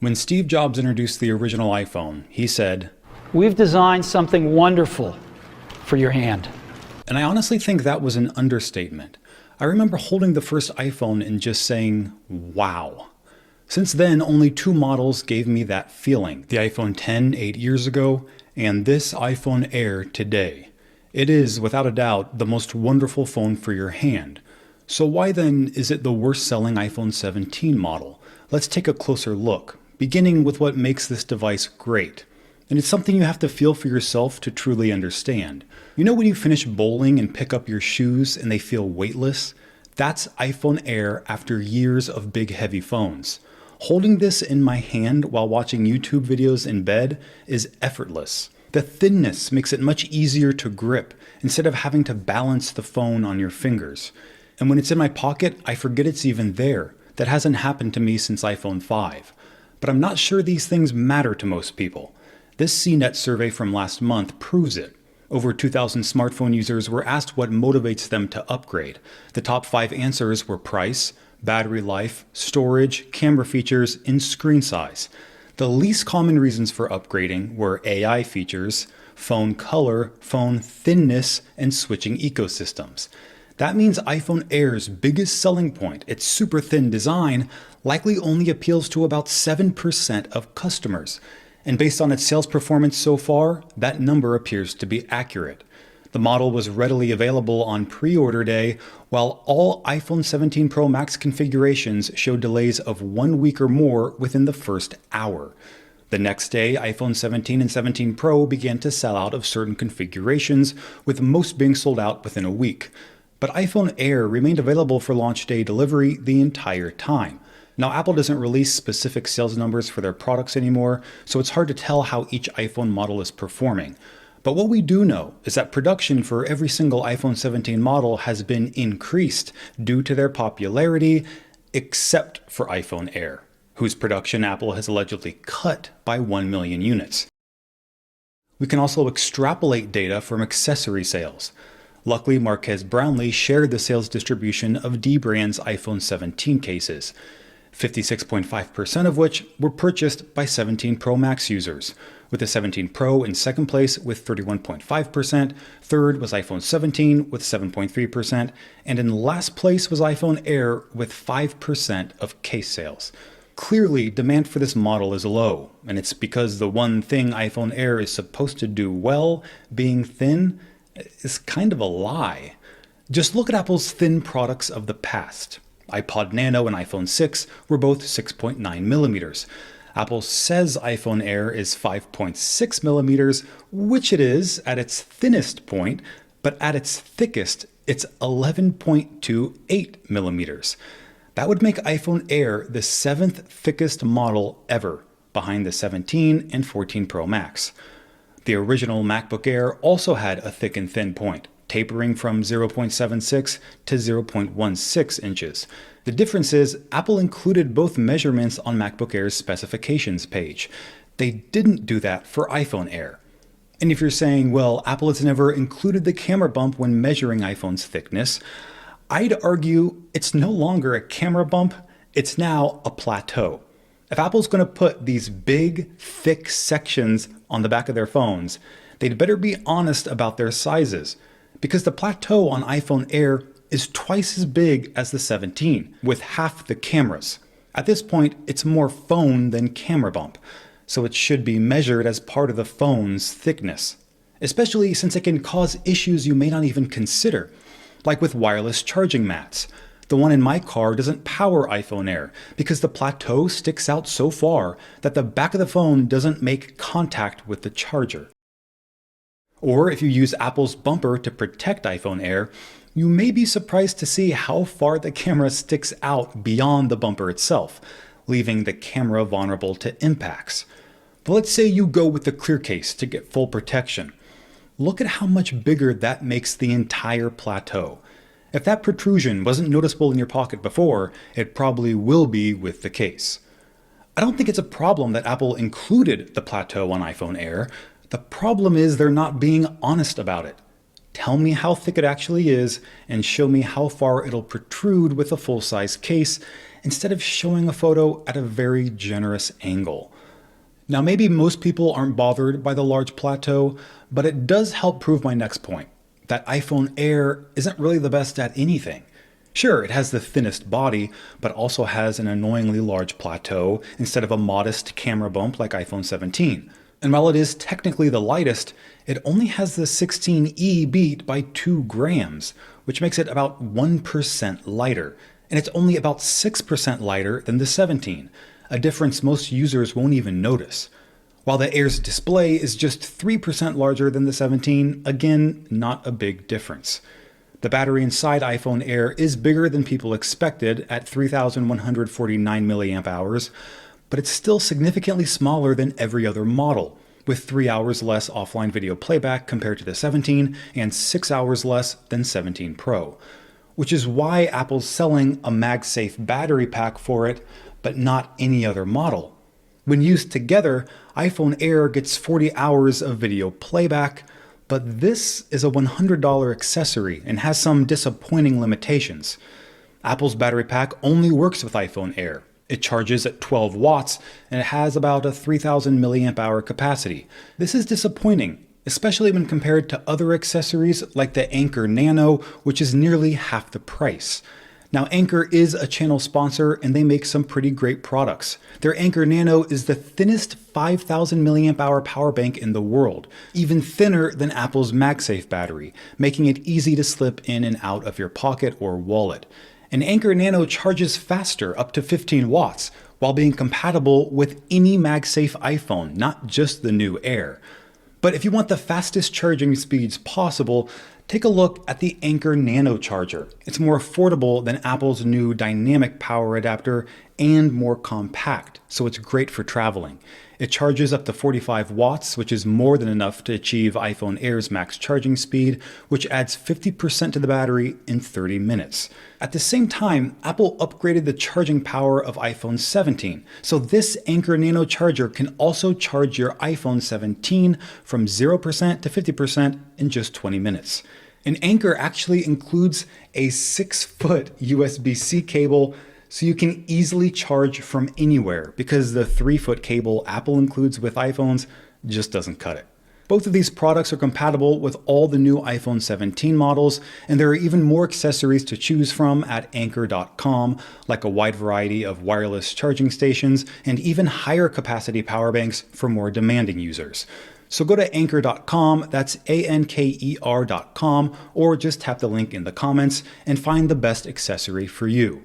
When Steve Jobs introduced the original iPhone, he said, "We've designed something wonderful for your hand." and I honestly think that was an understatement. I remember holding the first iPhone and just saying, wow. Since then, only two models gave me that feeling. The iPhone X 8 years ago, and this iPhone Air today. It is, without a doubt, the most wonderful phone for your hand. So why then is it the worst selling iPhone 17 model? Let's take a closer look, beginning with what makes this device great. And it's something you have to feel for yourself to truly understand. You know when you finish bowling and pick up your shoes and they feel weightless? That's iPhone Air after years of big heavy phones. Holding this in my hand while watching YouTube videos in bed is effortless. The thinness makes it much easier to grip instead of having to balance the phone on your fingers. And when it's in my pocket, I forget it's even there. That hasn't happened to me since iPhone 5. But I'm not sure these things matter to most people. This CNET survey from last month proves it. Over 2,000 smartphone users were asked what motivates them to upgrade. The top 5 answers were price, battery life, storage, camera features, and screen size. The least common reasons for upgrading were AI features, phone color, phone thinness, and switching ecosystems. That means iPhone Air's biggest selling point, its super thin design, likely only appeals to about 7% of customers. And based on its sales performance so far, that number appears to be accurate. The model was readily available on pre-order day, while all iPhone 17 Pro Max configurations showed delays of 1 week or more within the first hour. The next day, iPhone 17 and 17 Pro began to sell out of certain configurations, with most being sold out within a week. But iPhone Air remained available for launch day delivery the entire time. Now, Apple doesn't release specific sales numbers for their products anymore, so it's hard to tell how each iPhone model is performing. But what we do know is that production for every single iPhone 17 model has been increased due to their popularity, except for iPhone Air, whose production Apple has allegedly cut by 1 million units. We can also extrapolate data from accessory sales. Luckily, Marques Brownlee shared the sales distribution of D-Brand's iPhone 17 cases, 56.5% of which were purchased by 17 Pro Max users, with the 17 Pro in second place with 31.5%, third was iPhone 17 with 7.3%, and in last place was iPhone Air with 5% of case sales. Clearly, demand for this model is low, and it's because the one thing iPhone Air is supposed to do well, being thin, is kind of a lie. Just look at Apple's thin products of the past. iPod Nano and iPhone 6 were both 6.9 millimeters. Apple says iPhone Air is 5.6 millimeters, which it is at its thinnest point, but at its thickest, it's 11.28 millimeters. That would make iPhone Air the 7th thickest model ever, behind the 17 and 14 Pro Max. The original MacBook Air also had a thick and thin point, tapering from 0.76 to 0.16 inches. The difference is Apple included both measurements on MacBook Air's specifications page. They didn't do that for iPhone Air. And if you're saying, well, Apple has never included the camera bump when measuring iPhone's thickness, I'd argue it's no longer a camera bump, it's now a plateau. If Apple's going to put these big, thick sections on the back of their phones, they'd better be honest about their sizes, because the plateau on iPhone Air is twice as big as the 17, with half the cameras. At this point, it's more phone than camera bump, so it should be measured as part of the phone's thickness, especially since it can cause issues you may not even consider, like with wireless charging mats. The one in my car doesn't power iPhone Air because the plateau sticks out so far that the back of the phone doesn't make contact with the charger. Or if you use Apple's bumper to protect iPhone Air, you may be surprised to see how far the camera sticks out beyond the bumper itself, leaving the camera vulnerable to impacts. But let's say you go with the clear case to get full protection. Look at how much bigger that makes the entire plateau. If that protrusion wasn't noticeable in your pocket before, it probably will be with the case. I don't think it's a problem that Apple included the plateau on iPhone Air. The problem is they're not being honest about it. Tell me how thick it actually is, and show me how far it'll protrude with a full-size case, instead of showing a photo at a very generous angle. Now, maybe most people aren't bothered by the large plateau, but it does help prove my next point, that iPhone Air isn't really the best at anything. Sure, it has the thinnest body, but also has an annoyingly large plateau instead of a modest camera bump like iPhone 17. And while it is technically the lightest, it only has the 16E beat by 2 grams, which makes it about 1% lighter. And it's only about 6% lighter than the 17, a difference most users won't even notice. While the Air's display is just 3% larger than the 17, again, not a big difference. The battery inside iPhone Air is bigger than people expected at 3,149 milliamp hours, but it's still significantly smaller than every other model, with 3 hours less offline video playback compared to the 17 and 6 hours less than 17 Pro, which is why Apple's selling a MagSafe battery pack for it, but not any other model. When used together, iPhone Air gets 40 hours of video playback, but this is a $100 accessory and has some disappointing limitations. Apple's battery pack only works with iPhone Air. It charges at 12 watts and it has about a 3,000 milliamp hour capacity. This is disappointing, especially when compared to other accessories like the Anker Nano, which is nearly half the price. Now, Anker is a channel sponsor and they make some pretty great products. Their Anker Nano is the thinnest 5,000 milliamp hour power bank in the world, even thinner than Apple's MagSafe battery, making it easy to slip in and out of your pocket or wallet. And Anker Nano charges faster, up to 15 watts, while being compatible with any MagSafe iPhone, not just the new Air. But if you want the fastest charging speeds possible, take a look at the Anker Nano charger. It's more affordable than Apple's new dynamic power adapter and more compact, so it's great for traveling. It charges up to 45 watts, which is more than enough to achieve iPhone Air's max charging speed, which adds 50% to the battery in 30 minutes. At the same time, Apple upgraded the charging power of iPhone 17, so this Anker Nano charger can also charge your iPhone 17 from 0% to 50% in just 20 minutes. And Anker actually includes a 6-foot USB-C cable, so you can easily charge from anywhere, because the 3-foot cable Apple includes with iPhones just doesn't cut it. Both of these products are compatible with all the new iPhone 17 models, and there are even more accessories to choose from at Anker.com, like a wide variety of wireless charging stations and even higher capacity power banks for more demanding users. So go to Anker.com, that's Anker.com, or just tap the link in the comments and find the best accessory for you.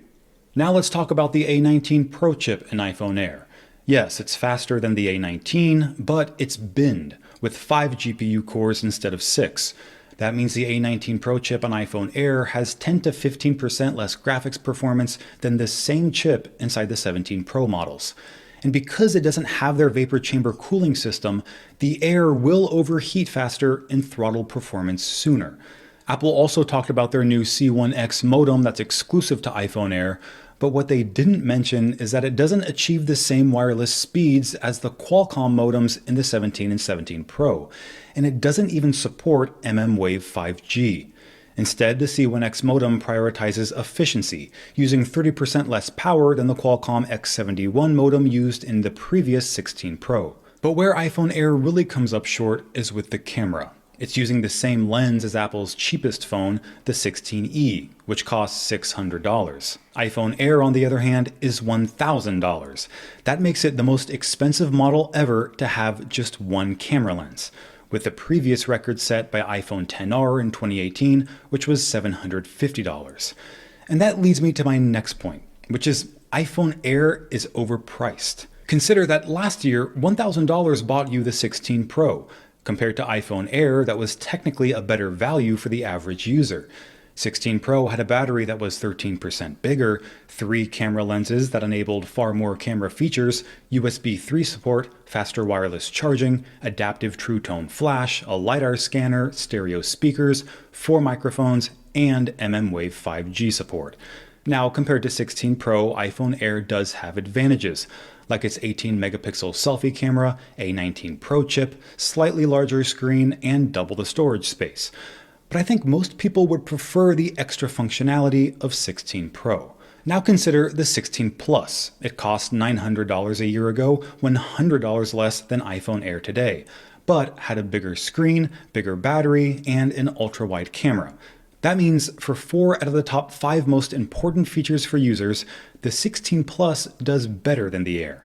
Now let's talk about the A19 Pro chip in iPhone Air. Yes, it's faster than the A19, but it's binned, with 5 GPU cores instead of 6. That means the A19 Pro chip on iPhone Air has 10 to 15% less graphics performance than the same chip inside the 17 Pro models. And because it doesn't have their vapor chamber cooling system, the Air will overheat faster and throttle performance sooner. Apple also talked about their new C1X modem that's exclusive to iPhone Air, but what they didn't mention is that it doesn't achieve the same wireless speeds as the Qualcomm modems in the 17 and 17 Pro, and it doesn't even support mmWave 5G. Instead, the C1X modem prioritizes efficiency, using 30% less power than the Qualcomm X71 modem used in the previous 16 Pro. But where iPhone Air really comes up short is with the camera. It's using the same lens as Apple's cheapest phone, the 16E, which costs $600. iPhone Air, on the other hand, is $1,000. That makes it the most expensive model ever to have just one camera lens, with the previous record set by iPhone XR in 2018, which was $750. And that leads me to my next point, which is iPhone Air is overpriced. Consider that last year, $1,000 bought you the 16 Pro, compared to iPhone Air that was technically a better value for the average user. 16 Pro had a battery that was 13% bigger, 3 camera lenses that enabled far more camera features, USB 3 support, faster wireless charging, adaptive True Tone flash, a LiDAR scanner, stereo speakers, 4 microphones, and mmWave 5G support. Now, compared to 16 Pro, iPhone Air does have advantages, like its 18 megapixel selfie camera, a 19 Pro chip, slightly larger screen, and double the storage space. But I think most people would prefer the extra functionality of 16 Pro. Now consider the 16 Plus. It cost $900 a year ago, $100 less than iPhone Air today, but had a bigger screen, bigger battery, and an ultra-wide camera. That means for 4 out of the top 5 most important features for users, the 16 Plus does better than the Air.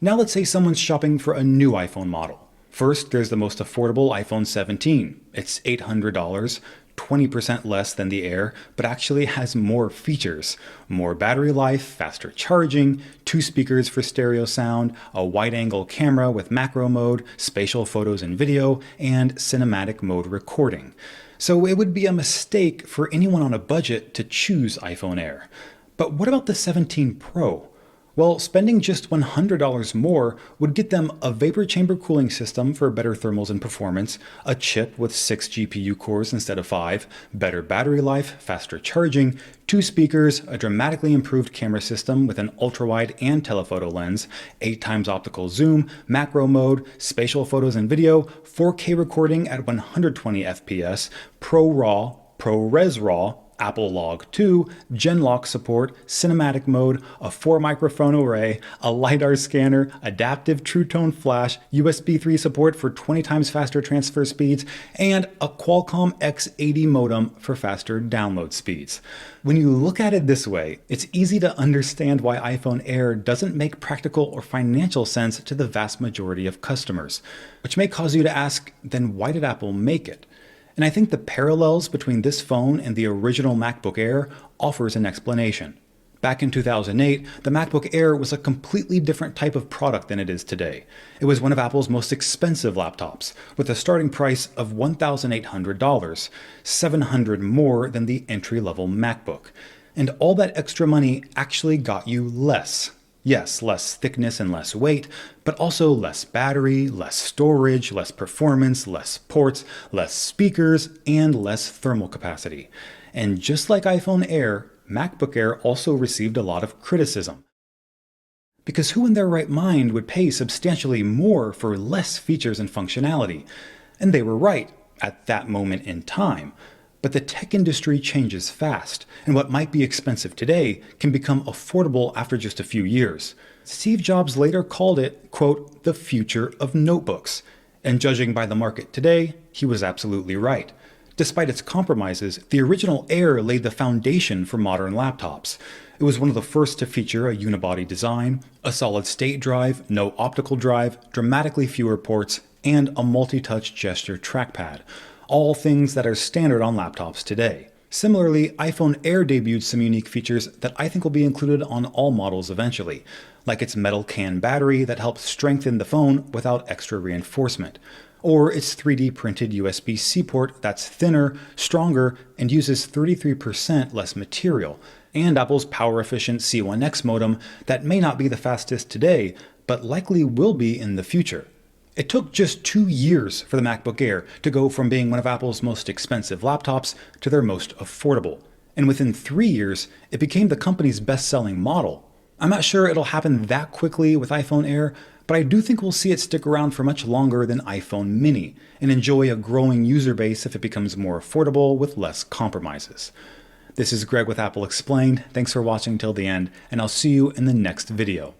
Now let's say someone's shopping for a new iPhone model. First, there's the most affordable iPhone 17. It's $800, 20% less than the Air, but actually has more features. More battery life, faster charging, 2 speakers for stereo sound, a wide-angle camera with macro mode, spatial photos and video, and cinematic mode recording. So it would be a mistake for anyone on a budget to choose iPhone Air. But what about the 17 Pro? Well, spending just $100 more would get them a vapor chamber cooling system for better thermals and performance, a chip with 6 GPU cores instead of 5, better battery life, faster charging, 2 speakers, a dramatically improved camera system with an ultra-wide and telephoto lens, 8 times optical zoom, macro mode, spatial photos and video, 4K recording at 120 FPS, ProRAW, ProRes RAW, Apple Log 2, Genlock support, cinematic mode, a 4 microphone array, a LiDAR scanner, adaptive True Tone flash, USB 3 support for 20 times faster transfer speeds, and a Qualcomm X80 modem for faster download speeds. When you look at it this way, it's easy to understand why iPhone Air doesn't make practical or financial sense to the vast majority of customers, which may cause you to ask, then why did Apple make it? And I think the parallels between this phone and the original MacBook Air offers an explanation. Back in 2008, the MacBook Air was a completely different type of product than it is today. It was one of Apple's most expensive laptops, with a starting price of $1,800, $700 more than the entry-level MacBook. And all that extra money actually got you less. Yes, less thickness and less weight, but also less battery, less storage, less performance, less ports, less speakers, and less thermal capacity. And just like iPhone Air, MacBook Air also received a lot of criticism. Because who in their right mind would pay substantially more for less features and functionality? And they were right at that moment in time. But the tech industry changes fast, and what might be expensive today can become affordable after just a few years. Steve Jobs later called it, quote, the future of notebooks. And judging by the market today, he was absolutely right. Despite its compromises, the original Air laid the foundation for modern laptops. It was one of the first to feature a unibody design, a solid-state drive, no optical drive, dramatically fewer ports, and a multi-touch gesture trackpad. All things that are standard on laptops today. Similarly, iPhone Air debuted some unique features that I think will be included on all models eventually, like its metal can battery that helps strengthen the phone without extra reinforcement, or its 3D printed USB-C port that's thinner, stronger, and uses 33% less material, and Apple's power-efficient C1X modem that may not be the fastest today, but likely will be in the future. It took just 2 years for the MacBook Air to go from being one of Apple's most expensive laptops to their most affordable. And within 3 years, it became the company's best-selling model. I'm not sure it'll happen that quickly with iPhone Air, but I do think we'll see it stick around for much longer than iPhone mini and enjoy a growing user base if it becomes more affordable with less compromises. This is Greg with Apple Explained. Thanks for watching till the end, and I'll see you in the next video.